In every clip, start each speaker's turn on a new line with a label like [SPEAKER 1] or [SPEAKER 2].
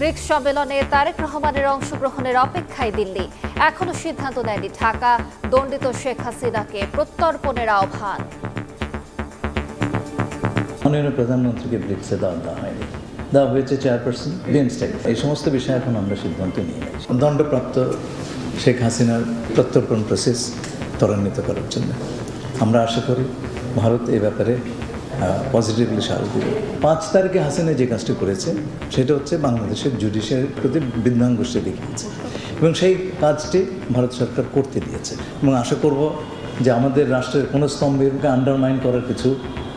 [SPEAKER 1] Bricks সম্মেলনে তারেক রহমানের অংশগ্রহণের অপেক্ষায় দিল্লি। এখনো সিদ্ধান্ত নেয়নি ঢাকা। দণ্ডিত শেখ হাসিনাকে প্রত্যর্পণের আহ্বান।
[SPEAKER 2] মাননীয় প্রধানমন্ত্রীকে ব্রিক্সে দেওয়া হয়নি, দেওয়া হয়েছে চেয়ারপারসন বিএমস্টেক। এই সমস্ত বিষয়ে এখন আমরা সিদ্ধান্ত নিয়ে নিই দণ্ডপ্রাপ্ত শেখ হাসিনার প্রত্যর্পণ প্রসেস ত্বরান্বিত করার জন্য। আমরা আশা করি ভারত এই ব্যাপারে পজিটিভলি সাড়া দেবে। 5 তারিখে হাসিনা যে কাজটি করেছে সেটা হচ্ছে বাংলাদেশের জুডিশিয়ারির প্রতি বৃদ্ধাঙ্গুষ্ঠে দেখিয়েছে, এবং সেই কাজটি ভারত সরকার করতে দিয়েছে। এবং আশা করব যে আমাদের রাষ্ট্রের কোনো স্তম্ভকে আন্ডারমাইন করার কিছু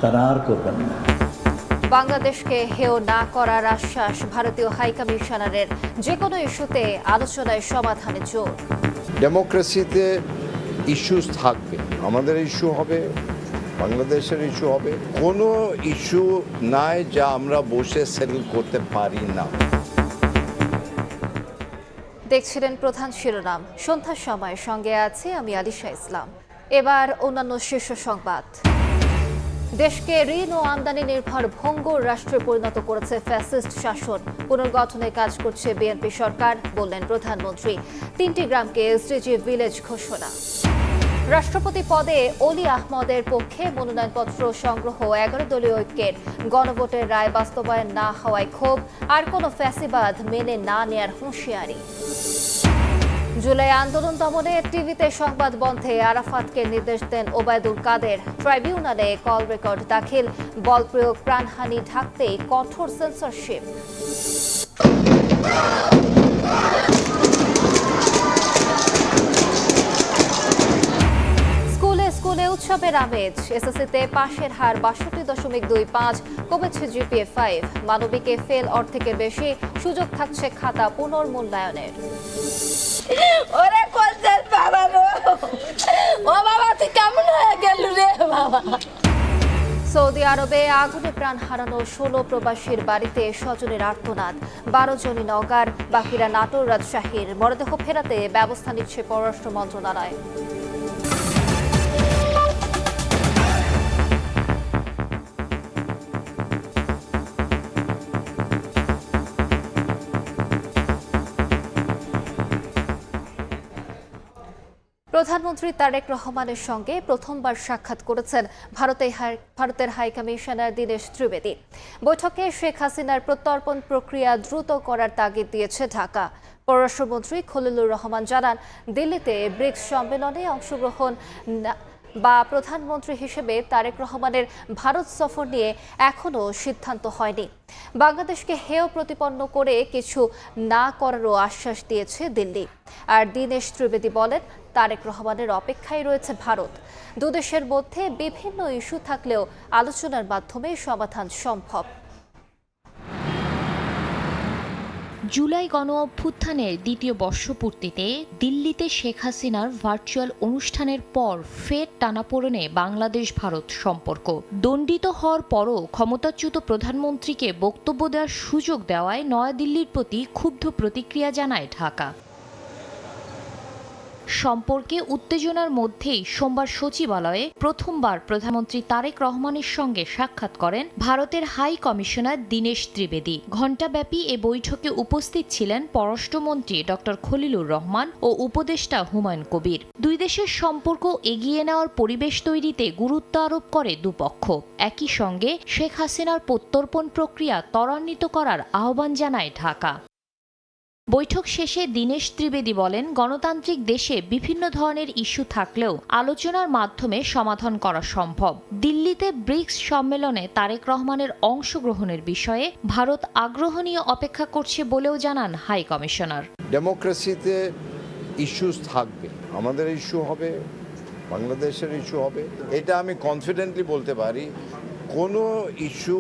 [SPEAKER 2] তারা আর করবেন না।
[SPEAKER 1] বাংলাদেশকে হেয় না করার আশ্বাস ভারতীয় হাইকমিশনারের। যে কোনো ইস্যুতে আলোচনায় সমাধানে জোর।
[SPEAKER 3] ডেমোক্রেসিতে ইস্যুস থাকবে, আমাদের ইস্যু হবে, বাংলাদেশের ইস্যু হবে। কোনো ইস্যু নাই যা আমরা বসে সেটেল করতে পারি না।
[SPEAKER 1] দেখছিলেন প্রধান শিরোনাম। সন্ধ্যার সময় সঙ্গে আছি আমি আলিশা ইসলাম। এবার অন্যান্য শীর্ষ সংবাদ। দেশকে ঋণ ও আমদানি নির্ভর ভঙ্গুর রাষ্ট্রে পরিণত করেছে ফ্যাসিস্ট শাসন। পুনর্গঠনে কাজ করছে বিএনপি সরকার, বললেন প্রধানমন্ত্রী। 3টি গ্রামকে এসডিজি ভিলেজ ঘোষণা। রাষ্ট্রপতি পদে অলি আহমদের পক্ষে মনোনয়নপত্র সংগ্রহ। 11 দলীয় ঐক্যের গণভোটের রায় বাস্তবায়ন না হওয়ায় ক্ষোভ। আর কোনো ফ্যাসিবাদ মেনে না নেয়ার হুঁশিয়ারি। জুলাই আন্দোলন দমনে টিভিতে সংবাদ বন্ধে আরাফাতকে নির্দেশ দেন ওবায়দুল কাদের। ট্রাইব্যুনালে কল রেকর্ড দাখিল। বল প্রয়োগ প্রাণহানি ঢাকতেই কঠোর সেন্সরশিপ। স্কুলে উৎসবের আমেজ। এসএসসিতে পাশের হার ৬২.25, কমেছে জিপিএ 5। মানবিকে ফেল অর্ধেকের বেশি। সুযোগ থাকছে খাতা পুনর্মূল্যায়নের।
[SPEAKER 4] ওরে কোথায় বাবা গো, ও বাবা তুই কেমন হয়ে গেল রে বাবা।
[SPEAKER 1] সৌদি আরবে আগুনে প্রাণ হারানো 16 প্রবাসীর বাড়িতে স্বজনের আর্তনাদ। 12 জনই নওগাঁর, বাকিরা নাটোর, রাজশাহীর। মরদেহ ফেরাতে ব্যবস্থা নিচ্ছে পররাষ্ট্র মন্ত্রণালয়। প্রধানমন্ত্রী তারেক রহমানের সঙ্গে প্রথমবার সাক্ষাৎ করেছেন ভারতের হাইকমিশনার দীনেশ ত্রিবেদী। বৈঠকে শেখ হাসিনার প্রত্যর্পণ প্রক্রিয়া দ্রুত করার তাগিদ দিয়েছে ঢাকা। পররাষ্ট্রমন্ত্রী খলিলুর রহমান জানান, দিল্লিতে ব্রিক্স সম্মেলনে অংশগ্রহণ বা প্রধানমন্ত্রী হিসেবে তারেক রহমানের ভারত সফর নিয়ে এখনও সিদ্ধান্ত হয়নি। বাংলাদেশকে হেয় প্রতিপন্ন করে কিছু না করারও আশ্বাস দিয়েছে দিল্লি। আর দীনেশ ত্রিবেদী বলেন, তারেক রহমানের অপেক্ষায় রয়েছে ভারত। দুদেশের মধ্যে বিভিন্ন ইস্যু থাকলেও আলোচনার মাধ্যমে সমাধান সম্ভব।
[SPEAKER 5] জুলাই গণ অভ্যুত্থানের দ্বিতীয় বর্ষপূর্তিতে দিল্লিতে শেখ হাসিনার ভার্চুয়াল অনুষ্ঠানের পর ফের টানাপোড়েনে বাংলাদেশ ভারত সম্পর্ক। দণ্ডিত হওয়ার পরও ক্ষমতাচ্যুত প্রধানমন্ত্রীকে বক্তব্য দেওয়ার সুযোগ দেওয়ায় নয়াদিল্লির প্রতি ক্ষুব্ধ প্রতিক্রিয়া জানায় ঢাকা। সম্পর্কে উত্তেজনার মধ্যেই সোমবার সচিবালয়ে প্রথমবার প্রধানমন্ত্রী তারেক রহমানের সঙ্গে সাক্ষাৎ করেন ভারতের হাই কমিশনার দীনেশ ত্রিবেদী। ঘণ্টাব্যাপী এ বৈঠকে উপস্থিত ছিলেন পররাষ্ট্রমন্ত্রী ডক্টর খলিলুর রহমান ও উপদেষ্টা হুমায়ুন কবির। দুই দেশের সম্পর্ক এগিয়ে নেওয়ার পরিবেশ তৈরিতে গুরুত্ব আরোপ করে দুপক্ষ। একই সঙ্গে শেখ হাসিনার প্রত্যর্পণ প্রক্রিয়া ত্বরান্বিত করার আহ্বান জানায় ঢাকা। বৈঠক শেষে দীনেশ ত্রিবেদী বলেন, গণতান্ত্রিক দেশে বিভিন্ন ধরনের ইস্যু থাকলেও আলোচনার মাধ্যমে সমাধান করা সম্ভব। দিল্লিতে ব্রিক্স সম্মেলনে তারেক রহমানের অংশগ্রহণের বিষয়ে ভারত আগ্রহ নিয়ে অপেক্ষা করছে বলেও জানান হাই কমিশনার।
[SPEAKER 3] ডেমোক্রেসিতে ইস্যুস থাকবে, আমাদের ইস্যু হবে, বাংলাদেশের ইস্যু হবে। এটা আমি কনফিডেন্টলি বলতে পারি। কোনো ইস্যু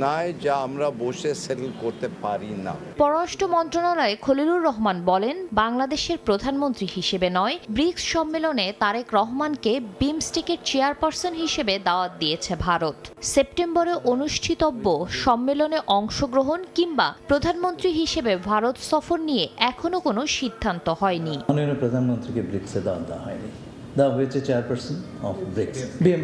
[SPEAKER 3] নাই যা আমরা বসে সেটেল করতে পারি না।
[SPEAKER 5] পররাষ্ট্র মন্ত্রণালয়ে খলিলুর রহমান বলেন, বাংলাদেশের প্রধানমন্ত্রী হিসেবে নয়, ব্রিক্স সম্মেলনে তারেক রহমানকে বিমস্টেকের চেয়ারপারসন হিসেবে দাওয়াত দিয়েছে ভারত। সেপ্টেম্বরে অনুষ্ঠিতব্য সম্মেলনে অংশগ্রহণ কিংবা প্রধানমন্ত্রী হিসেবে ভারত সফর নিয়ে এখনো কোনো সিদ্ধান্ত হয়নি।
[SPEAKER 2] মাননীয় প্রধানমন্ত্রীকে ব্রিক্সে দেওয়া হয়নি, দেওয়া হয়েছে চেয়ারপারসন বিএমস্টেক। 3টি গ্রামকে এসডিজি ভিলেজ ঘোষণা। রাষ্ট্রপতি পদে অলি আহমদের পক্ষে মনোনয়নপত্র সংগ্রহ। 11 দলীয় ঐক্যের গণভোটের রায় বাস্তবায়ন না হওয়ায় ক্ষোভ। আর কোনো ফ্যাসিবাদ মেনে না নেয়ার হুঁশিয়ারি। জুলাই আন্দোলনে তারেক রহমানের পক্ষে মনোনয়নপত্র সংগ্রহ। 2 দফায় কল রেকর্ড দাখিল। বল প্রয়োগ প্রাণহানি ঢাকতেই কঠোর সেন্সরশিপ। দেওয়া হয়েছে চেয়ারপারসন অফ ব্রিক্স,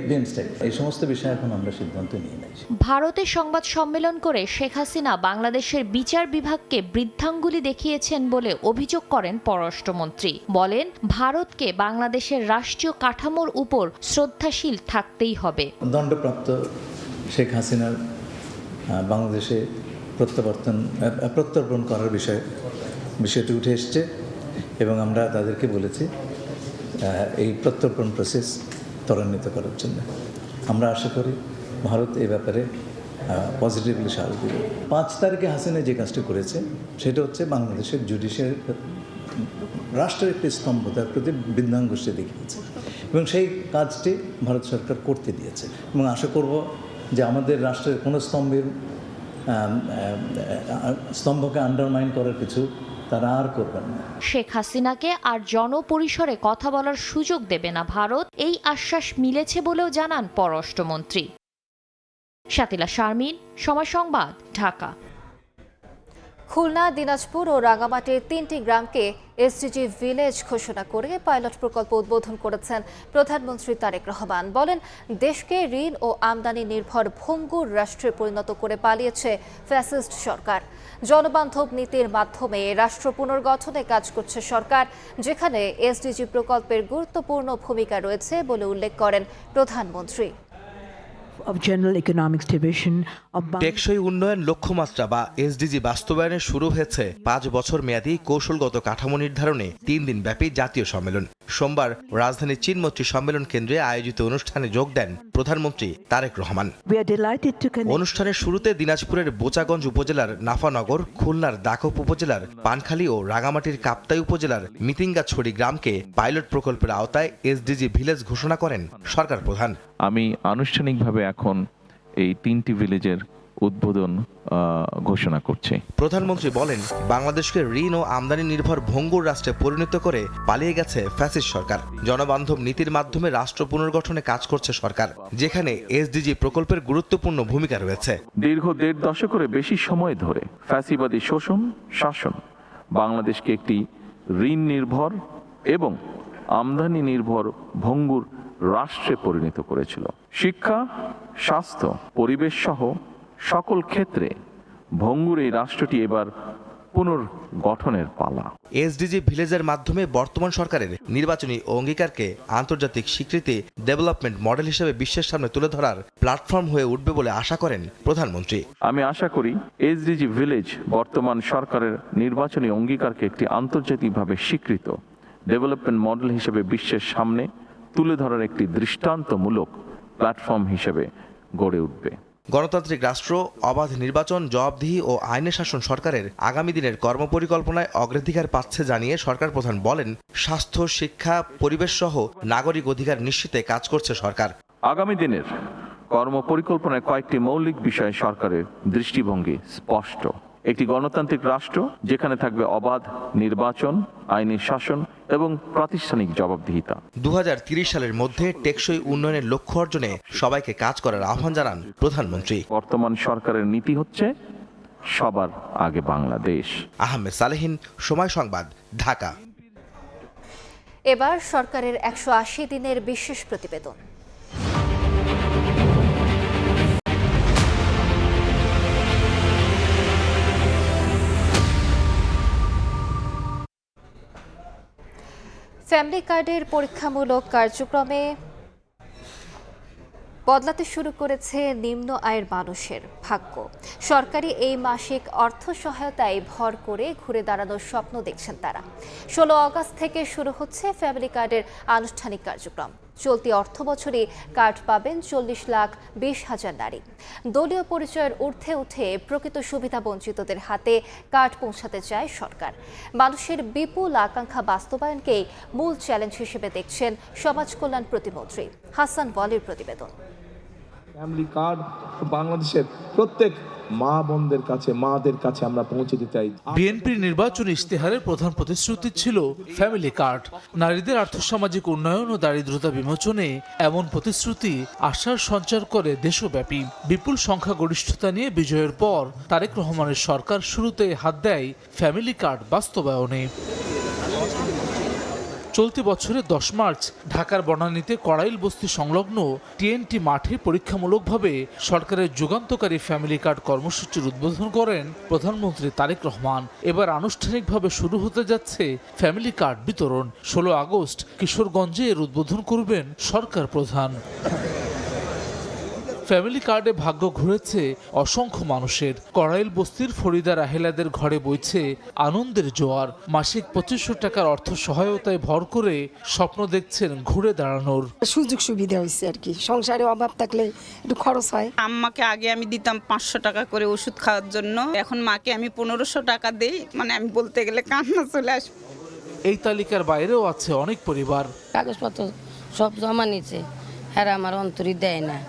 [SPEAKER 2] বিএমস্টেক। এই সমস্ত বিষয়ে এখন আমরা সিদ্ধান্ত নিয়ে নিয়েছি।
[SPEAKER 5] ভারতে সংবাদ সম্মেলন করে শেখ হাসিনা বাংলাদেশের বিচার বিভাগকে বৃদ্ধাঙ্গুলি দেখিয়েছেন বলে অভিযোগ করেন পররাষ্ট্রমন্ত্রী। বলেন, ভারতকে বাংলাদেশের রাষ্ট্রীয় কাঠামোর উপর শ্রদ্ধাশীল থাকতেই হবে।
[SPEAKER 2] দণ্ডপ্রাপ্ত শেখ হাসিনার বাংলাদেশে প্রত্যর্পণ করার বিষয়টি উঠে এসছে এবং আমরা তাদেরকে বলেছি এই প্রত্যর্পণ প্রসেস ত্বরান্বিত করার জন্য। আমরা আশা করি ভারত এই ব্যাপারে পজিটিভলি সাড়া দেবে। 5 তারিখে হাসিনা যে কাজটি করেছে সেটা হচ্ছে বাংলাদেশের জুডিশিয়ারি রাষ্ট্রের একটি স্তম্ভতার প্রতি বৃদ্ধাঙ্গুষ্ঠে দেখিয়েছে এবং সেই কাজটি ভারত সরকার করতে দিয়েছে এবং আশা করব যে আমাদের রাষ্ট্রের কোনো স্তম্ভকে আন্ডারমাইন করার কিছু তারা আর করবেন না।
[SPEAKER 5] শেখ হাসিনাকে আর জনপরিসরে কথা বলার সুযোগ দেবে না ভারত, এই আশ্বাস মিলেছে বলেও জানান পররাষ্ট্রমন্ত্রী। শাতিলা শারমিন, সময় সংবাদ, ঢাকা।
[SPEAKER 1] খুলনা, দিনাজপুর ও রাঙ্গামাটির 3টি গ্রামকে এসডিজি ভিলেজ ঘোষণা করে পাইলট প্রকল্প উদ্বোধন করেছেন প্রধানমন্ত্রী তারেক রহমান। বলেন, দেশকে ঋণ ও আমদানি নির্ভর ভঙ্গুর রাষ্ট্রে পরিণত করে পালিয়েছে ফ্যাসিস্ট সরকার। জনবান্ধব নীতির মাধ্যমে রাষ্ট্র পুনর্গঠনে কাজ করছে সরকার, যেখানে এসডিজি প্রকল্পের গুরুত্বপূর্ণ ভূমিকা রয়েছে বলে উল্লেখ করেন প্রধানমন্ত্রী।
[SPEAKER 6] টেকসই উন্নয়ন লক্ষ্যমাত্রা বা এসডিজি বাস্তবায়নে শুরু হয়েছে 5 বছর মেয়াদী কৌশলগত কাঠামো নির্ধারণে 3 দিন ব্যাপী জাতীয় সম্মেলন। সোমবার রাজধানীর চীনমৈত্রী সম্মেলন কেন্দ্রে আয়োজিত অনুষ্ঠানে যোগ দেন প্রধানমন্ত্রী তারেক রহমান। অনুষ্ঠানের শুরুতে দিনাজপুরের বোচাগঞ্জ উপজেলার নাফানগর, খুলনার দাকপ উপজেলার পানখালী ও রাঙামাটির কাপ্তাই উপজেলার মিতিঙ্গাছড়ি গ্রামকে পাইলট প্রকল্পের আওতায় এসডিজি ভিলেজ ঘোষণা করেন সরকার প্রধান।
[SPEAKER 7] আমি আনুষ্ঠানিকভাবে এখন এই 3টি ভিলেজের উদ্বোধন ঘোষণা করছি।
[SPEAKER 6] প্রধানমন্ত্রী বলেন, বাংলাদেশকে ঋণ ও আমদানি নির্ভর ভঙ্গুর রাষ্ট্রে পরিণত করে পালিয়ে গেছে ফ্যাসিস্ট সরকার। জনবান্ধব নীতির মাধ্যমে রাষ্ট্র পুনর্গঠনে কাজ করছে সরকার, যেখানে এসডিজি প্রকল্পের গুরুত্বপূর্ণ ভূমিকা রয়েছে।
[SPEAKER 7] দীর্ঘ 1.5 দশকের বেশি সময় ধরে ফ্যাসিবাদী শোষণ শাসন বাংলাদেশকে একটি ঋণ নির্ভর এবং আমদানি নির্ভর ভঙ্গুর রাষ্ট্রে পরিণত করেছিল। শিক্ষা, স্বাস্থ্য, পরিবেশ সহ সকল ক্ষেত্রে ভঙ্গুর এই রাষ্ট্রটি এবার পুনর্গঠনের পালা।
[SPEAKER 6] এসডিজি ভিলেজের মাধ্যমে বর্তমান সরকারের নির্বাচনী অঙ্গীকারকে আন্তর্জাতিক স্বীকৃতি ডেভেলপমেন্ট মডেল হিসেবে বিশ্বের সামনে তুলে ধরার প্ল্যাটফর্ম হয়ে উঠবে বলে আশা করেন প্রধানমন্ত্রী।
[SPEAKER 7] আমি আশা করি এসডিজি ভিলেজ বর্তমান সরকারের নির্বাচনী অঙ্গীকারকে একটি আন্তর্জাতিকভাবে স্বীকৃত ডেভেলপমেন্ট মডেল হিসেবে বিশ্বের সামনে তুলে ধরার একটি দৃষ্টান্তমূলক প্ল্যাটফর্ম হিসেবে গড়ে উঠবে।
[SPEAKER 6] গণতান্ত্রিক রাষ্ট্র, অবাধ নির্বাচন, জবাবদিহি ও আইনের শাসন সরকারের আগামী দিনের কর্মপরিকল্পনায় অগ্রাধিকার পাচ্ছে জানিয়ে সরকার প্রধান বলেন, স্বাস্থ্য, শিক্ষা, পরিবেশ সহ নাগরিক অধিকার নিশ্চিতে কাজ করছে সরকার।
[SPEAKER 7] আগামী দিনের কর্মপরিকল্পনায় কয়েকটি মৌলিক বিষয়ে সরকারের দৃষ্টিভঙ্গি স্পষ্ট। একটি গণতান্ত্রিক রাষ্ট্র যেখানে থাকবে অবাধ নির্বাচন, আইনি শাসন এবং প্রাতিষ্ঠানিক জবাবদিহিতা।
[SPEAKER 6] 2030 সালের মধ্যে টেকসই উন্নয়নের লক্ষ্য অর্জনে সবাইকে কাজ করার আহ্বান জানান প্রধানমন্ত্রী।
[SPEAKER 7] বর্তমান সরকারের নীতি হচ্ছে সবার আগে বাংলাদেশ।
[SPEAKER 6] আহমেদ সালেহিন, সময় সংবাদ, ঢাকা।
[SPEAKER 1] এবার সরকারের 180 দিনের বিশেষ প্রতিবেদন। ফ্যামিলি কার্ডের পরীক্ষামূলক কার্যক্রমে বদলাতে শুরু করেছে নিম্ন আয়ের মানুষের ভাগ্য। সরকারি এই মাসিক অর্থ সহায়তায় ভর করে ঘুরে দাঁড়ানোর স্বপ্ন দেখছেন তারা। 16 আগস্ট থেকে শুরু হচ্ছে ফ্যামিলি কার্ডের আনুষ্ঠানিক কার্যক্রম। চলতি অর্থ বছরে কার্ড পাবেন 40,20,000 নারী। দলীয় পরিচয়ের ঊর্ধ্বে উঠে প্রকৃত সুবিধা বঞ্চিতদের হাতে কার্ড পৌঁছাতে চায় সরকার। মানুষের বিপুল আকাঙ্ক্ষা বাস্তবায়নকেই মূল চ্যালেঞ্জ হিসেবে দেখছেন সমাজ কল্যাণ প্রতিমন্ত্রী হাসান ওয়ালির প্রতিবেদন।
[SPEAKER 8] ফ্যামিলি কার্ড বাংলাদেশের প্রত্যেক মা বোনদের কাছে, মাদের কাছে আমরা পৌঁছে দিতে চাই।
[SPEAKER 9] বিএনপির নির্বাচনী ইশতেহারের প্রধান প্রতিশ্রুতি ছিল ফ্যামিলি কার্ড। নারীদের আর্থসামাজিক উন্নয়ন ও দারিদ্রতা বিমোচনে এমন প্রতিশ্রুতি আশার সঞ্চার করে দেশব্যাপী। বিপুল সংখ্যাগরিষ্ঠতা নিয়ে বিজয়ের পর তারেক রহমানের সরকার শুরুতে হাত দেয় ফ্যামিলি কার্ড বাস্তবায়নে। চলতি বছরের 10 মার্চ ঢাকার বনানীতে কড়াইল বস্তি সংলগ্ন টিএনটি মাঠে পরীক্ষামূলকভাবে সরকারের যুগান্তকারী ফ্যামিলি কার্ড কর্মসূচির উদ্বোধন করেন প্রধানমন্ত্রী তারেক রহমান। এবার আনুষ্ঠানিকভাবে শুরু হতে যাচ্ছে ফ্যামিলি কার্ড বিতরণ। 16 আগস্ট কিশোরগঞ্জে এর উদ্বোধন করবেন সরকার প্রধান। ফ্যামিলি কার্ডে ভাগ্য ঘুরেছে অসংখ্য মানুষের। কড়াইল বস্তির ফরিদা রাহেলাদের ঘরে বইছে আনন্দের জোয়ার। মাসিক 2500 টাকার অর্থ সহায়তায় ভর করে স্বপ্ন দেখছেন ঘুরে দাঁড়ানোর।
[SPEAKER 10] সুযোগ সুবিধা হয়েছে আর কি, সংসারে অভাব থাকলে একটু খরচ হয়।
[SPEAKER 11] আম্মাকে আগে আমি দিতাম 500 টাকা করে ওষুধ খাওয়ার জন্য, এখন মাকে আমি 1500 টাকা দেই। মানে আমি বলতে গেলে কান্না চলে আসে।
[SPEAKER 9] এই তালিকার বাইরেও আছে অনেক পরিবার।
[SPEAKER 10] কাগজপত্র সব জমা নিচ্ছে, হ্যাঁ আমার অন্তরই দেয় না।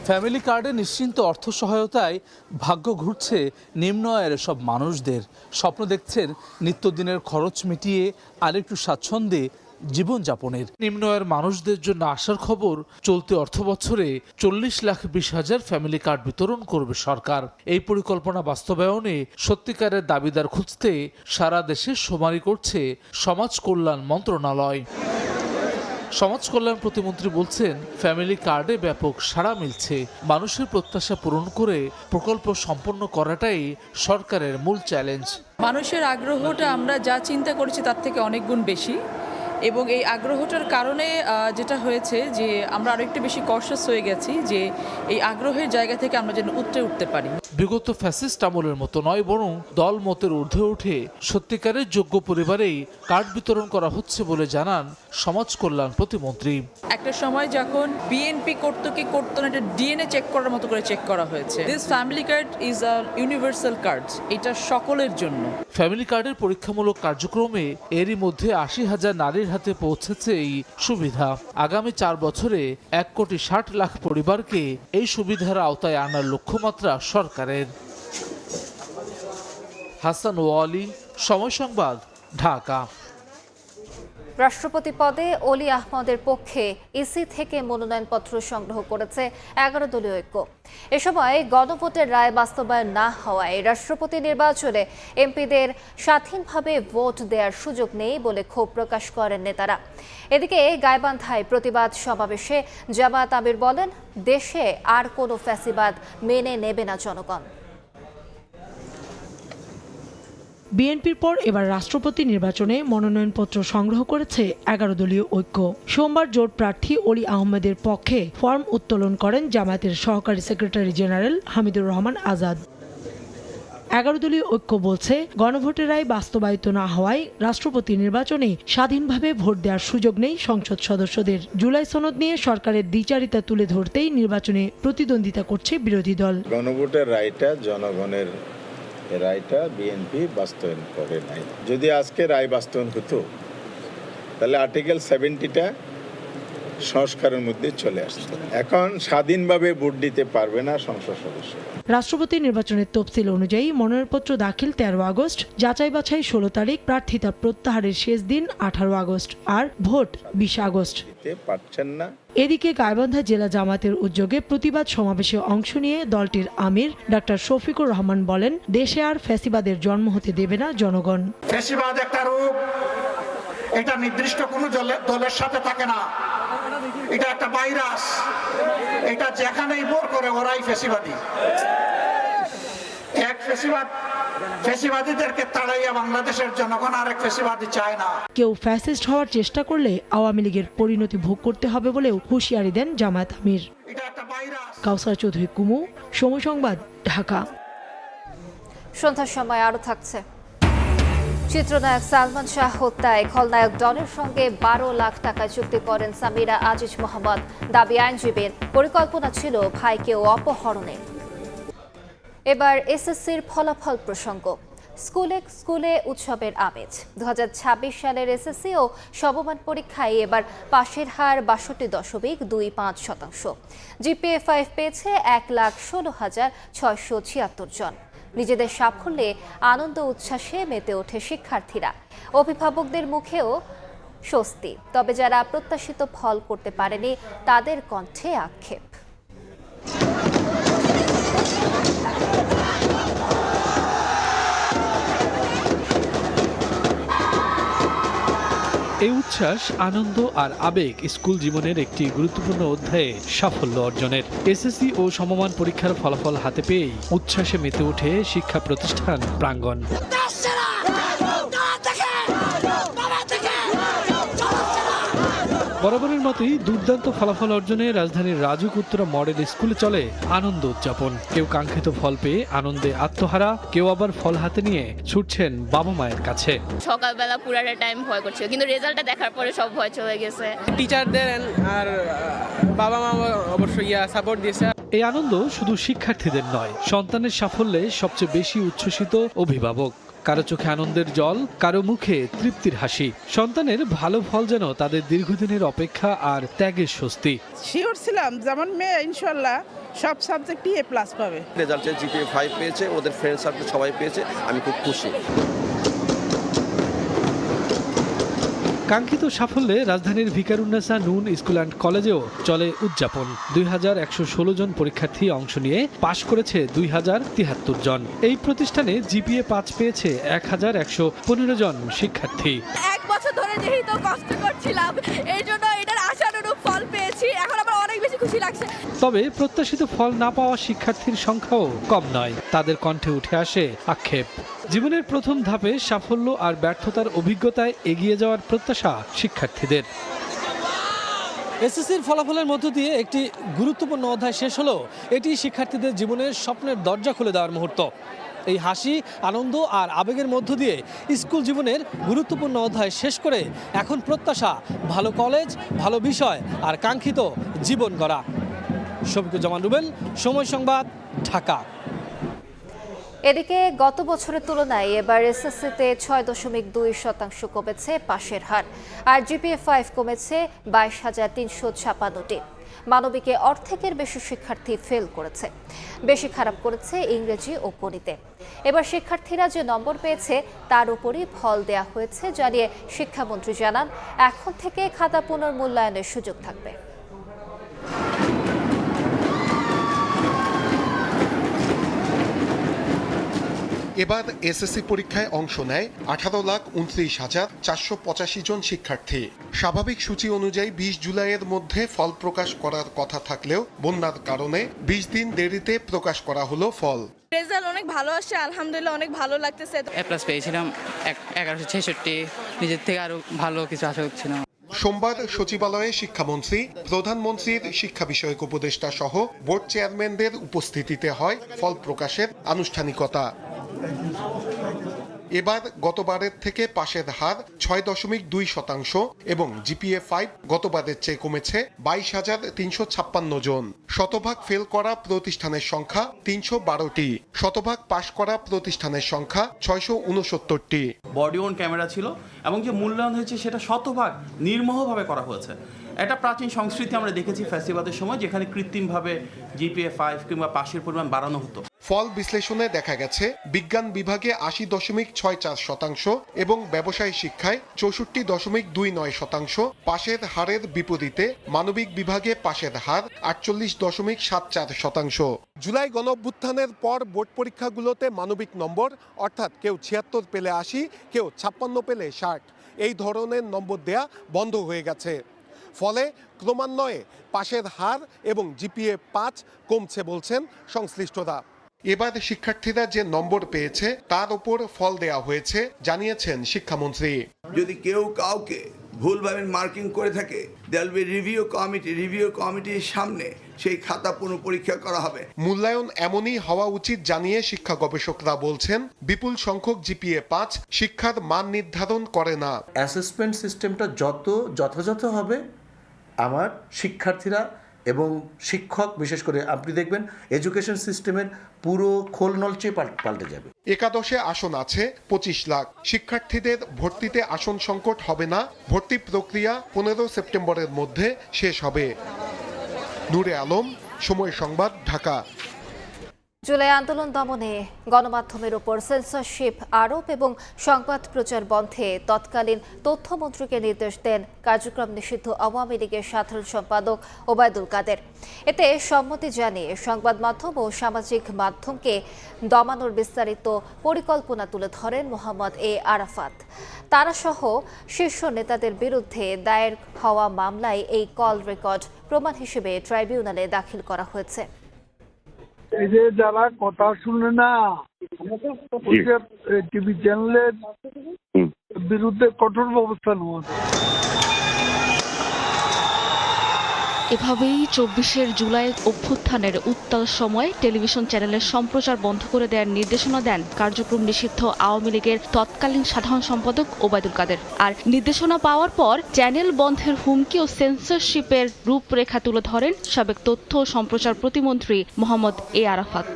[SPEAKER 9] ফ্যামিলি কার্ডে নিশ্চিন্ত অর্থ সহায়তায় ভাগ্য ঘুরছে নিম্ন আয়ের সব মানুষদের। স্বপ্ন দেখছেন নিত্যদিনের খরচ মিটিয়ে আরেকটু স্বাচ্ছন্দ্যে জীবনযাপনের। নিম্ন আয়ের মানুষদের জন্য আসার খবর, চলতি অর্থ বছরে 40,20,000 ফ্যামিলি কার্ড বিতরণ করবে সরকার। এই পরিকল্পনা বাস্তবায়নে সত্যিকারের দাবিদার খুঁজতে সারা দেশে শুমারি করছে সমাজ কল্যাণ মন্ত্রণালয়। সমাজ কল্যাণ প্রতিমন্ত্রী বলছেন, ফ্যামিলি কার্ডে ব্যাপক সাড়া মিলছে। মানুষের প্রত্যাশা পূরণ করে প্রকল্প সম্পন্ন করাটাই সরকারের মূল চ্যালেঞ্জ।
[SPEAKER 12] মানুষের আগ্রহটা আমরা যা চিন্তা করেছি তার থেকে অনেক গুণ বেশি, এবং এই আগ্রহটার কারণে যেটা হয়েছে যে আমরা আরো একটু বেশি কনশাস হয়ে গেছি যে এই আগ্রহের জায়গা থেকে আমরা যেন উঠতে পারি।
[SPEAKER 9] বিগত ফ্যাসিস্ট আমলের মতো নয়, বরং দল মতের ঊর্ধ্বে উঠে সত্যিকারের যোগ্য পরিবারেই কার্ড বিতরণ করা হচ্ছে বলে জানান সমাজ কল্যাণ প্রতিমন্ত্রী।
[SPEAKER 12] একটা সময় যখন বিএনপি করতো কি করতো না, এটা ডিএনএ চেক করার মতো করে চেক করা হয়েছে। This family card is a universal card, এটা সকলের জন্য।
[SPEAKER 9] ফ্যামিলি কার্ডের পরীক্ষামূলক কার্যক্রমে এরই মধ্যে 80,000 নারীর হাতে পৌঁছেছে এই সুবিধা। আগামী 4 বছরে 1,60,00,000 পরিবারকে এই সুবিধার আওতায় আনার লক্ষ্যমাত্রা সরকারের। হাসান ওয়ালি, সময় সংবাদ, ঢাকা।
[SPEAKER 1] রাষ্ট্রপতি পদে অলি আহমদের পক্ষে ইসি থেকে মনোনয়নপত্র সংগ্রহ করেছে 11 দলীয় ঐক্য। এ সময় গণভোটের রায় বাস্তবায়ন না হওয়ায় রাষ্ট্রপতি নির্বাচনে এমপিদের স্বাধীনভাবে ভোট দেওয়ার সুযোগ নেই বলে ক্ষোভ প্রকাশ করেন নেতারা। এদিকে গাইবান্ধায় প্রতিবাদ সমাবেশে জামায়াত আমির বলেন, দেশে আর কোনো ফ্যাসিবাদ মেনে নেবে না জনগণ।
[SPEAKER 13] বিএনপির পর এবার রাষ্ট্রপতি নির্বাচনে মনোনয়নপত্র সংগ্রহ করেছে 11 দলীয় ঐক্য। সোমবার জোট প্রার্থী অলি আহমেদের পক্ষে ফর্ম উত্তোলন করেন জামায়াতের সহকারী সেক্রেটারি জেনারেল হামিদুর রহমান আজাদ। 11 দলীয় ঐক্য বলছে, গণভোটের রায় বাস্তবায়িত না হওয়ায় রাষ্ট্রপতি নির্বাচনে স্বাধীনভাবে ভোট দেওয়ার সুযোগ নেই সংসদ সদস্যদের। জুলাই সনদ নিয়ে সরকারের দ্বিচারিতা তুলে ধরতেই নির্বাচনে প্রতিদ্বন্দ্বিতা করছে বিরোধী দল।
[SPEAKER 14] গণভোটের রায়টা জনগণের রায়টা বিএনপি বাস্তবায়ন করে নাই। যদি আজকে রায় বাস্তবায়ন হতো তাহলে আর্টিকেল 70টা সংস্কারের মধ্যে চলে আসতো। এখন স্বাধীনভাবে ভোট দিতে পারবে না সংসদ সদস্য।
[SPEAKER 13] রাষ্ট্রপতি নির্বাচনের তফসিল অনুযায়ী মনোনয়নপত্র দাখিল 13 আগস্ট, যাচাই বাছাই 16 তারিখ, প্রার্থিতা প্রত্যাহারের শেষ দিন 18 আগস্ট, আর ভোট 20 আগস্ট।
[SPEAKER 14] পারছেন না।
[SPEAKER 13] এদিকে গাইবান্ধা জেলা জামায়াতের উদ্যোগে প্রতিবাদ সমাবেশে অংশ নিয়ে দলটির আমির ডাক্তার শফিকুর রহমান বলেন, দেশে আর ফ্যাসিবাদের জন্ম হতে দেবে না জনগণ।
[SPEAKER 15] ফ্যাসিবাদ একটা রূপ, এটা নির্দিষ্ট কোনো দলের সাথে থাকে না, এটা একটা ভাইরাস, এটা যেখানেই বোর করে ওরাই ফ্যাসিবাদী। এক ফ্যাসিবাদীদেরকে তাড়াইয়া বাংলাদেশের জনগণ আরেক ফ্যাসিবাদী চায় না।
[SPEAKER 13] কেউ ফ্যাসিস্ট হওয়ার চেষ্টা করলে আওয়ামী লীগের পরিণতি ভোগ করতে হবে বলেও হুঁশিয়ারি দেন জামায়াত আমির। কাউসার চৌধুরী কুমু, সময় সংবাদ, ঢাকা।
[SPEAKER 1] সন্ধ্যার সময় আরো থাকছে। চিত্রনায়ক সালমান শাহ হত্যায় খলনায়ক ডনের সঙ্গে 12 লাখ টাকায় চুক্তি করেন সামিরা আজিজ মোহাম্মদ। দাবি আইনজীবীর, পরিকল্পনা ছিল ভাইকেও অপহরণের। এবার এসএসসির ফলাফল প্রসঙ্গ। স্কুলে স্কুলে উৎসবের আমেজ। 2026 সালের এসএসসি ও সমমান পরীক্ষায় এবার পাশের হার 62.25%। জিপিএ 5 পেয়েছে 1,16,676 জন। নিজেদের সাফল্যে আনন্দ উচ্ছ্বাসে মেতে ওঠে শিক্ষার্থীরা। অভিভাবকদের মুখেও স্বস্তি, তবে যারা প্রত্যাশিত ফল করতে পারেনি তাদের কণ্ঠে আক্ষেপ।
[SPEAKER 9] এই উচ্ছ্বাস, আনন্দ আর আবেগ স্কুল জীবনের একটি গুরুত্বপূর্ণ অধ্যায়ে সাফল্য অর্জনের। এসএসসি ও সমমান পরীক্ষার ফলাফল হাতে পেয়েই উচ্ছ্বাসে মেতে ওঠে শিক্ষা প্রতিষ্ঠান প্রাঙ্গণ। বরাবরের মতোই দুর্দান্ত ফলাফল অর্জনে রাজধানীর রাজুক উত্তরা মডেল স্কুলে চলে আনন্দ উদযাপন। কেউ কাঙ্ক্ষিত ফল পেয়ে আনন্দে আত্মহারা, কেউ আবার ফল হাতে নিয়ে ছুটছেন বাবা মায়ের কাছে।
[SPEAKER 4] সকালবেলা পুরাটা টাইম ভয় করছিল, কিন্তু রেজাল্টটা দেখার পরে সব ভয় চলে গেছে।
[SPEAKER 16] টিচারদের আর বাবা মা অবশ্যই সাপোর্ট দিয়েছে।
[SPEAKER 9] এই আনন্দ শুধু শিক্ষার্থীদের নয়, সন্তানের সাফল্যে সবচেয়ে বেশি উচ্ছ্বসিত অভিভাবক। কারো চোখে আনন্দের জল, কারো মুখে তৃপ্তির হাসি। সন্তানের ভালো ফল যেন তাদের দীর্ঘদিনের অপেক্ষা আর ত্যাগের স্বস্তি।
[SPEAKER 16] শিওর ছিলাম যেমন মেয়ে ইনশাল্লাহ সব সাবজেক্টই A+ পাবে।
[SPEAKER 17] রেজাল্টে GPA 5 পেয়েছে, ওদের ফ্রেন্ড সার্কেল সবাই পেয়েছে, আমি খুব খুশি।
[SPEAKER 9] কাঙ্ক্ষিত সাফল্যে রাজধানীর ভিকারুন্নেসা নুন স্কুল অ্যান্ড কলেজেও চলে উদযাপন। 2116 জন পরীক্ষার্থী অংশ নিয়ে পাশ করেছে 2073 জন। এই প্রতিষ্ঠানে GPA 5 পেয়েছে 1115 জন শিক্ষার্থী।
[SPEAKER 4] এক বছর ধরে যেহেতু কষ্ট করছিলাম, এই জন্য এটার আশানুরূপ ফল পেয়েছি। এখন আমার অনেক বেশি খুশি লাগছে।
[SPEAKER 9] তবে প্রত্যাশিত ফল না পাওয়া শিক্ষার্থীর সংখ্যাও কম নয়। তাদের কণ্ঠে উঠে আসে আক্ষেপ। জীবনের প্রথম ধাপে সাফল্য আর ব্যর্থতার অভিজ্ঞতায় এগিয়ে যাওয়ার প্রত্যাশা শিক্ষার্থীদের। এসএসসির ফলাফলের মধ্য দিয়ে একটি গুরুত্বপূর্ণ অধ্যায় শেষ হলো। এটি শিক্ষার্থীদের জীবনের স্বপ্নের দরজা খুলে দেওয়ার মুহূর্ত। এই হাসি, আনন্দ আর আবেগের মধ্য দিয়ে স্কুল জীবনের গুরুত্বপূর্ণ অধ্যায় শেষ করে এখন প্রত্যাশা ভালো কলেজ, ভালো বিষয় আর কাঙ্ক্ষিত জীবন গড়া। শফিকুজ্জামান রুবেল, সময় সংবাদ, ঢাকা।
[SPEAKER 1] এদিকে গত বছরের তুলনায় এবার এসএসসিতে 6.2% কমেছে পাশের হার, আর GPA 5 কমেছে 22,356টি। মানবিকে অর্ধেকের বেশি শিক্ষার্থী ফেল করেছে। বেশি খারাপ করেছে ইংরেজি ও গণিতে। এবার শিক্ষার্থীরা যে নম্বর পেয়েছে তার উপরই ফল দেয়া হয়েছে জানিয়ে শিক্ষামন্ত্রী জানান, এখন থেকে খাতা পুনর্মূল্যায়নের সুযোগ থাকবে।
[SPEAKER 18] এবার এসএসসি পরীক্ষায় অংশ নেয় 18,29,485 জন শিক্ষার্থী। স্বাভাবিক সূচি অনুযায়ী 20 জুলাইয়ের মধ্যে ফল প্রকাশ করার কথা থাকলেও বন্যার কারণে 20 দিন দেরিতে প্রকাশ করা হলো ফল।
[SPEAKER 4] রেজাল্ট অনেক ভালো আসছে, আলহামদুলিল্লাহ অনেক ভালো লাগতেছে।
[SPEAKER 16] A+ পেয়েছিলাম 1166, নিজের থেকে আরো ভালো কিছু আশা করছি না।
[SPEAKER 18] সোমবার সচিবালয়ে শিক্ষামন্ত্রী, প্রধানমন্ত্রীর শিক্ষা বিষয়ক উপদেষ্টা সহ বোর্ড চেয়ারম্যানদের উপস্থিতিতে হয় ফল প্রকাশের আনুষ্ঠানিকতা। এবার গতবারের থেকে পাশের হার 6.2% এবং GPA 5 গতবারের চেয়ে কমেছে 22,356 জন। শতভাগ ফেল করা প্রতিষ্ঠানের সংখ্যা 312টি, শতভাগ পাশ করা প্রতিষ্ঠানের সংখ্যা 669টি।
[SPEAKER 19] বডি ওন ক্যামেরা ছিল এবং যে মূল্যায়ন হয়েছে সেটা শতভাগ নির্মোহভাবে করা হয়েছে। একটা প্রাচীন সংস্কৃতি আমরা দেখেছি ফ্যাসিবাদের সময়, যেখানে কৃত্রিমভাবে GPA 5 কিংবা পাশের পরিমাণ বাড়ানো হতো।
[SPEAKER 18] ফল বিশ্লেষণে দেখা গেছে বিজ্ঞান বিভাগে 80.64% এবং ব্যবসায় শিক্ষায় 64.29%। পাশের হারের বিপরীতে মানবিক বিভাগে পাশের হার 48.74%। জুলাই গণঅভ্যুত্থানের পর বোর্ড পরীক্ষাগুলোতে মানবিক নম্বর, অর্থাৎ কেউ 76 পেলে 80, কেউ 56 পেলে 60, এই ধরনের নম্বর দেয়া বন্ধ হয়ে গেছে। ফলে ক্রমান্বয়ে পাশের হার এবং GPA 5 কমছে বলছেন সংশ্লিষ্টরা। এবার শিক্ষার্থীরা যে নম্বর পেয়েছে তার উপর ফল দেয়া হয়েছে জানিয়েছেন শিক্ষামন্ত্রী।
[SPEAKER 20] যদি কেউ কাউকে ভুলভাবে মার্কিং করে থাকে, দেয়াল বি রিভিউ কমিটির সামনে সেই খাতা পুনঃপরীক্ষা করা হবে।
[SPEAKER 18] মূল্যায়ন এমনই হওয়া উচিত জানিয়ে শিক্ষা গবেষকরা বলছেন, বিপুল সংখ্যক GPA 5 শিক্ষার মান নির্ধারণ করে না।
[SPEAKER 21] অ্যাসেসমেন্ট সিস্টেমটা যত যথাযথ হবে, আমার শিক্ষার্থীরা এবং শিক্ষক, বিশেষ করে আপনি দেখবেন এডুকেশন সিস্টেমের পুরো খোলনলচে পাল্টে যাবে।
[SPEAKER 18] একাদশে আসন আছে 25 লাখ। শিক্ষার্থীদের ভর্তিতে আসন সংকট হবে না। ভর্তি প্রক্রিয়া 15 সেপ্টেম্বরের মধ্যে শেষ হবে। নূরে আলম, সময় সংবাদ, ঢাকা।
[SPEAKER 1] জুলাই আন্দোলন দমনে গণমাধ্যমের ওপর সেন্সরশিপ আরোপ এবং সংবাদ প্রচার বন্ধে তৎকালীন তথ্যমন্ত্রীকে নির্দেশ দেন কার্যক্রম নিষিদ্ধ আওয়ামী লীগের সাধারণ সম্পাদক ওবায়দুল কাদের। এতে সম্মতি জানিয়ে সংবাদ মাধ্যম ও সামাজিক মাধ্যমকে দমানোর বিস্তারিত পরিকল্পনা তুলে ধরেন মোহাম্মদ এ আরাফাত। তারা সহ শীর্ষ নেতাদের বিরুদ্ধে দায়ের হওয়া মামলায় এই কল রেকর্ড প্রমাণ হিসেবে ট্রাইব্যুনালে দাখিল করা হয়েছে।
[SPEAKER 3] এই যে যারা কথা শুনে না টিভি চ্যানেলের বিরুদ্ধে কঠোর ব্যবস্থা নেওয়া।
[SPEAKER 5] এভাবেই ২৪ জুলাই অভ্যুত্থানের উত্তাল সময় টেলিভিশন চ্যানেলের সম্প্রচার বন্ধ করে দেওয়ার নির্দেশনা দেন কার্যক্রম নিষিদ্ধ আওয়ামী লীগের তৎকালীন সাধারণ সম্পাদক ওবায়দুল কাদের। আর নির্দেশনা পাওয়ার পর চ্যানেল বন্ধের হুমকি ও সেন্সরশিপের রূপরেখা তুলে ধরেন সাবেক তথ্য ও সম্প্রচার প্রতিমন্ত্রী মোহাম্মদ এ আরাফাত।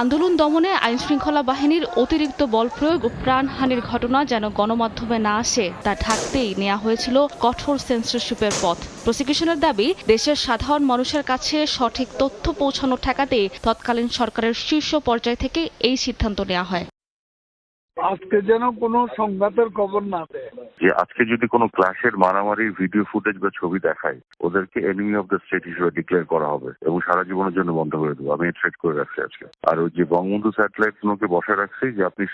[SPEAKER 5] আন্দোলন দমনে আইনশৃঙ্খলা বাহিনীর অতিরিক্ত বল প্রয়োগ ও প্রাণহানির ঘটনা যেন গণমাধ্যমে না আসে তা ঢাকতেই নেওয়া হয়েছিল কঠোর সেন্সরশিপের পথ। প্রসিকিউশনের দাবি, দেশের সাধারণ মানুষের কাছে সঠিক তথ্য পৌঁছানো ঠেকাতে তৎকালীন সরকারের শীর্ষ পর্যায় থেকে এই সিদ্ধান্ত নেওয়া হয়।
[SPEAKER 3] আজকে যেন কোনো সংঘাতের খবর না দেয়।
[SPEAKER 22] যে আজকে যদি কোনো ক্লাসের মারামারির ভিডিও ফুটেজ বা ছবি দেখায়, ওদেরকে এনিমি অফ দ্য স্টেট হিসেবে ডিক্লেয়ার করা হবে এবং সারা জীবনের জন্য বন্ধ করে দেবো। আমি থ্রেট করে রাখছি আজকে। আর ওই যে বঙ্গবন্ধু স্যাটেলাইট গুলোকে বসায় রাখছি যে আপনি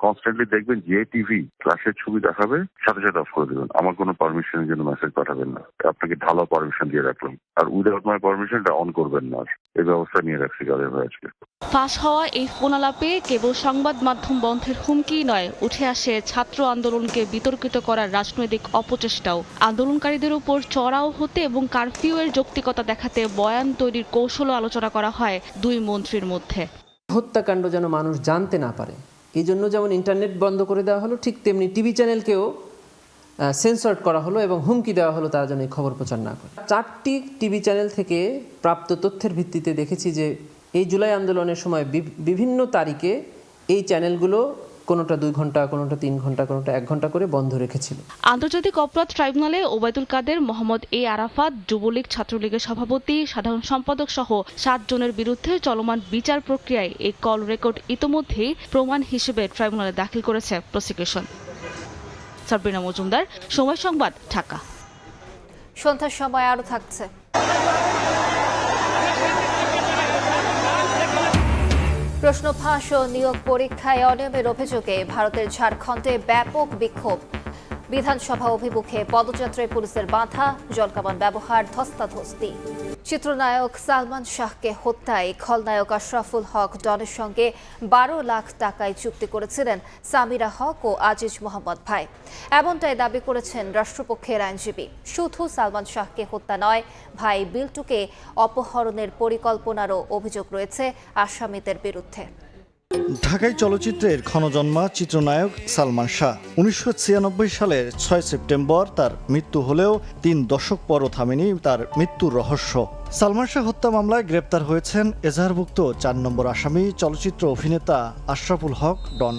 [SPEAKER 22] কনস্ট্যান্টলি দেখবেন যে টিভি ক্লাসের ছবি দেখাবে সাথে সাথে অফ করে দেবেন। আমার কোনো পারমিশনের জন্য মেসেজ পাঠাবেন না। আপনাকে ঢালা পারমিশন দিয়ে রাখলাম। আর উইদাউট মাই পারমিশনটা অন করবেন না। এই ব্যবস্থা নিয়ে রাখছি কাদের হয়ে আজকে।
[SPEAKER 5] ফাঁস হওয়া এই ফোন আলাপে কেবল সংবাদ মাধ্যম বন্ধের হুমকি নয়, উঠে আসে ছাত্র আন্দোলনকে বিতর্কিত করার রাজনৈতিক অপচেষ্টাও। আন্দোলনকারীদের উপর চড়াও হতে এবং কারফিউ এর যৌক্তিকতা দেখাতে বয়ান তৈরির কৌশলও আলোচনা করা হয় দুই মন্ত্রীর মধ্যে।
[SPEAKER 23] হত্যাকাণ্ড যেন মানুষ জানতে না পারে, এই জন্য যেমন ইন্টারনেট বন্ধ করে দেওয়া হলো, ঠিক তেমনি টিভি চ্যানেলকেও সেন্সর করা হলো এবং হুমকি দেওয়া হলো তারা যেন এই খবর প্রচার না করে। 4টি টিভি চ্যানেল থেকে প্রাপ্ত তথ্যের ভিত্তিতে দেখেছি যে এই জুলাই আন্দোলনের সময় বিভিন্ন তারিখে এই চ্যানেলগুলো কোনোটা 2 ঘন্টা, কোনোটা 3 ঘন্টা, কোনোটা 1 ঘন্টা করে বন্ধ রেখেছিল।
[SPEAKER 5] আন্তর্জাতিক অপরাধ ট্রাইব্যুনালে ওবায়দুল কাদের, মোহাম্মদ এ আরাফাত, যুবলীগ ছাত্রলীগের সভাপতি, সাধারণ সম্পাদক সহ 7 জনের বিরুদ্ধে চলমান বিচার প্রক্রিয়ায় এই কল রেকর্ড ইতোমধ্যেই প্রমাণ হিসেবে ট্রাইব্যুনালে দাখিল করেছে প্রসিকিউশন। সাবরিনা মজুমদার, সময় সংবাদ, ঢাকা।
[SPEAKER 1] সন্ধ্যার সময় আরো থাকছে। প্রশ্ন ফাঁস ও নিয়োগ পরীক্ষায় অনিয়মের অভিযোগে ভারতের ঝাড়খণ্ডে ব্যাপক বিক্ষোভ। বিধানসভা অভিমুখে পদযাত্রায় পুলিশের বাধা, জলকামান ব্যবহার, ধস্তাধস্তি। চিত্রনায়ক সালমান শাহকে হত্যায় খলনায়ক আশরাফুল হক ডনের সঙ্গে 12 লাখ টাকায় চুক্তি করেছিলেন সামিরা হক ও আজিজ মোহাম্মদ ভাই। এমনটাই দাবি করেছেন রাষ্ট্রপক্ষের আইনজীবী। শুধু সালমান শাহকে হত্যা নয়, ভাই বিল্টুকে অপহরণের পরিকল্পনারও অভিযোগ রয়েছে আসামিদের বিরুদ্ধে।
[SPEAKER 24] ঢাকাই চলচ্চিত্রের ক্ষণজন্মা চিত্রনায়ক সালমান শাহ 1996 সালের 6 সেপ্টেম্বর তার মৃত্যু হলেও 3 দশক পরও থামেনি তার মৃত্যুর রহস্য। সালমান শাহ হত্যা মামলায় গ্রেপ্তার হয়েছেন এজাহারভুক্ত 4 নম্বর আসামি চলচ্চিত্র অভিনেতা আশরাফুল হক ডন।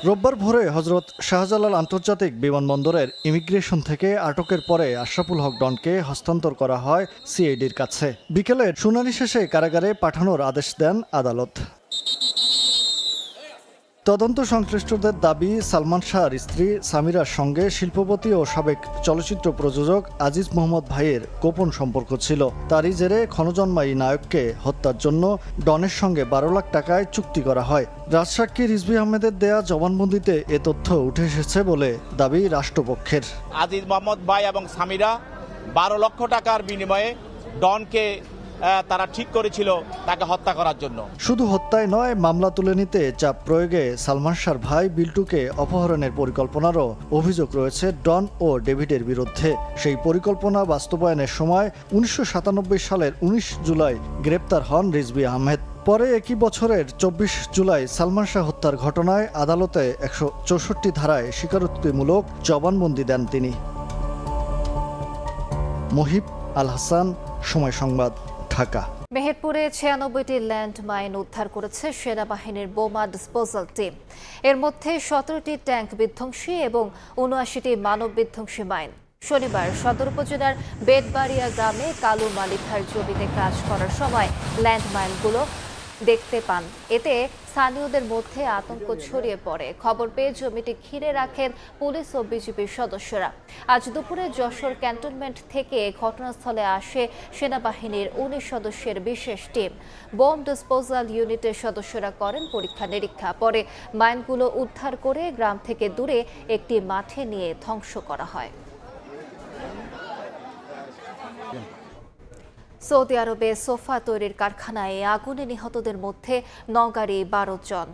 [SPEAKER 24] রোববার ভোরে হজরত শাহজালাল আন্তর্জাতিক বিমানবন্দরের ইমিগ্রেশন থেকে আটকের পরে আশরাফুল হক ডনকে হস্তান্তর করা হয় সিআইডির কাছে। বিকেলে শুনানি শেষে কারাগারে পাঠানোর আদেশ দেন আদালত। তদন্ত সংশ্লিষ্টদের দাবি, সালমান শাহর স্ত্রী সামিরার সঙ্গে শিল্পপতি ও সাবেক চলচ্চিত্র প্রযোজক আজিজ মোহাম্মদ ভাইয়ের গোপন সম্পর্ক ছিল। তারই জেরে ক্ষণজন্মা এই নায়ককে হত্যার জন্য ডনের সঙ্গে 12 লাখ টাকায় চুক্তি করা হয়। রাজসাক্ষী রিজভী আহমেদের দেয়া জবানবন্দিতে এ তথ্য উঠে এসেছে বলে দাবি রাষ্ট্রপক্ষের।
[SPEAKER 25] আজিজ মোহাম্মদ ভাই এবং সামিরা 12 লক্ষ টাকার বিনিময়ে ডনকে তারা ঠিক করেছিল তাকে হত্যা করার জন্য। শুধু
[SPEAKER 24] হত্যায় নয়, মামলা তুলে নিতে চাপ প্রয়োগে সালমান শাহর ভাই বিল্টুকে অপহরণের পরিকল্পনারও অভিযোগ রয়েছে ডন ও ডেভিডের বিরুদ্ধে। সেই পরিকল্পনা বাস্তবায়নের সময় 1997 সালের 19 জুলাই গ্রেপ্তার হন রিজভী আহমেদ। পরে একই বছরের 24 জুলাই সালমান শাহ হত্যার ঘটনায় আদালতে 164 ধারায় স্বীকারোক্তিমূলক জবানবন্দি দেন তিনি। মহিব আল হাসান, সময় সংবাদ, ঢাকা।
[SPEAKER 1] মেহেরপুরে 96টি ল্যান্ডমাইন উদ্ধার করেছে সেনাবাহিনীর বোমা ডিসপোজাল টিম। এর মধ্যে 17টি ট্যাঙ্ক বিধ্বংসী এবং 79টি মানব বিধ্বংসী মাইন। শনিবার সদর উপজেলার বেদবাড়িয়া গ্রামে কালু মালিথার জমিতে কাজ করার সময় ল্যান্ডমাইনগুলো দেখতে পান। এতে স্থানীয়দের মধ্যে আতঙ্ক ছড়িয়ে পড়ে। খবর পেয়ে জমিটি ঘিরে রাখেন পুলিশ ও বিজিবির সদস্যরা। আজ দুপুরে যশোর ক্যান্টনমেন্ট থেকে ঘটনাস্থলে আসে সেনাবাহিনীর 19 সদস্যের বিশেষ টিম। বোম ডিসপোজাল ইউনিটের সদস্যরা করেন পরীক্ষা নিরীক্ষা। পরে মাইনগুলো উদ্ধার করে গ্রাম থেকে দূরে একটি মাঠে নিয়ে ধ্বংস করা হয়। সৌদি আরবে সোফা তৈরির কারখানায় আগুনে নিহতদের মধ্যে নওগাঁরই 12 জন।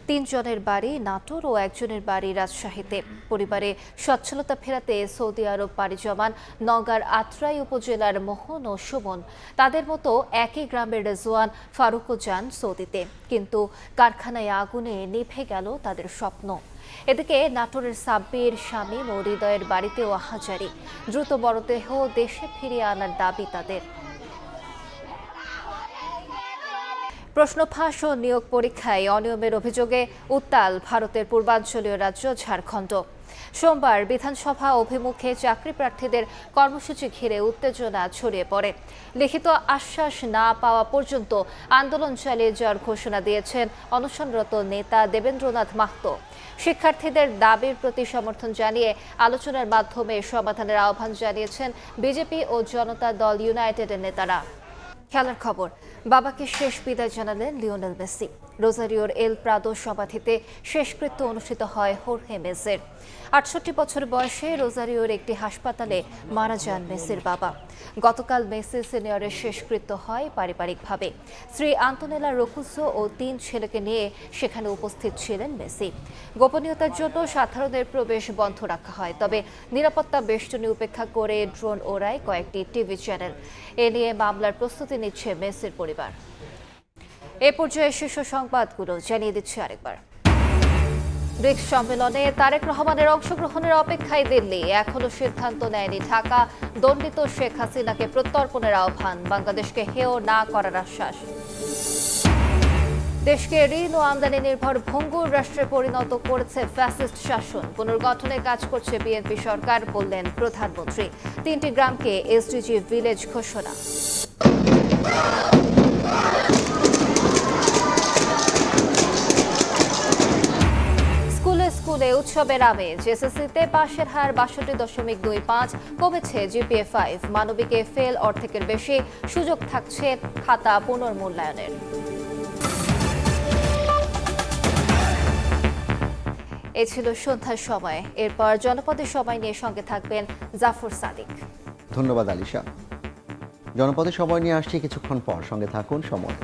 [SPEAKER 1] 3 জনের বাড়ি নাটোর ও একজনের বাড়ি রাজশাহীতে। পরিবারে সচ্ছলতা ফেরাতে সৌদি আরব পাড়ি জমান নওগাঁর আত্রাই উপজেলার মোহন ও সুমন। তাদের মতো একই গ্রামের রেজওয়ান ফারুকও যান সৌদিতে, কিন্তু কারখানায় আগুনে নিভে গেল তাদের স্বপ্ন। এদিকে নাটোরের সাব্বির, শামীম ও হৃদয়ের বাড়িতেও আহাজারি। দ্রুত মরদেহ দেশে ফিরিয়ে আনার দাবি তাদের। প্রশ্ন ফাঁস ও নিয়োগ পরীক্ষায় অনিয়মের অভিযোগে উত্তাল ভারতের পূর্বাঞ্চলীয় রাজ্য ঝাড়খণ্ড। সোমবার বিধানসভা অভিমুখে চাকরি প্রার্থীদের কর্মসূচি ঘিরে উত্তেজনা ছড়িয়ে পড়ে। লিখিত আশ্বাস না পাওয়া পর্যন্ত আন্দোলন চালিয়ে যাওয়ার ঘোষণা দিয়েছেন অনশনরত নেতা দেবেন্দ্রনাথ মাহাতো। শিক্ষার্থীদের দাবির প্রতি সমর্থন জানিয়ে আলোচনার মাধ্যমে সমাধানের আহ্বান জানিয়েছেন বিজেপি ও জনতা দল ইউনাইটেডের নেতারা। খেলার খবর, বাবাকে শেষ বিদায় জানালেন লিওনেল মেসি। রোজারিওর এল প্রাদো সমাধিতে শেষকৃত্য অনুষ্ঠিত হয় হোর্হে মেসির। 68 বছর বয়সে রোজারিওর একটি হাসপাতালে মারা যান মেসির বাবা। গতকাল মেসি সিনিয়রের শেষকৃত্য হয় পারিবারিকভাবে। স্ত্রী আন্তোনেলা রোকুসো ও 3 ছেলেকে নিয়ে সেখানে উপস্থিত ছিলেন মেসি। গোপনীয়তার জন্য সাধারণের প্রবেশ বন্ধ রাখা হয়, তবে নিরাপত্তা বেষ্টনী উপেক্ষা করে ড্রোন ওড়ায় কয়েকটি টিভি চ্যানেল। এ নিয়ে মামলার প্রস্তুতি নিচ্ছে মেসির পরিবার। এ পর্যায়ে শীর্ষ সংবাদগুলো জানিয়ে দিচ্ছি আরেকবার। ব্রিক্স সম্মেলনে তারেক রহমানের অংশগ্রহণের অপেক্ষায় দিল্লি। এখনো সিদ্ধান্ত নেয়নি ঢাকা। দণ্ডিত শেখ হাসিনাকে প্রত্যর্পণের আহ্বান, বাংলাদেশকে হেয় না করার আশ্বাস। দেশকে ঋণ ও আমদানি নির্ভর ভঙ্গুর রাষ্ট্রে পরিণত করেছে ফ্যাসিস্ট শাসন। পুনর্গঠনে কাজ করছে বিএনপি সরকার, বললেন প্রধানমন্ত্রী। 3টি গ্রামকে এসডিজি ভিলেজ ঘোষণা। স্কুলে উৎসবের আমেজ। এসএসসিতে পাশের হার ৬২.25, কমেছে জিপিএ 5। মানবিকে ফেল অর্ধেকের বেশি, সুযোগ থাকছে খাতা পুনর্মূল্যায়নের। এ ছিল সন্ধ্যার সময়। এরপর জনপদের সময় নিয়ে সঙ্গে থাকবেন জাফর সাদিক।
[SPEAKER 2] ধন্যবাদ আলিশা। জনপদের সময় নিয়ে আসছি কিছুক্ষণ পর, সঙ্গে থাকুন সময়।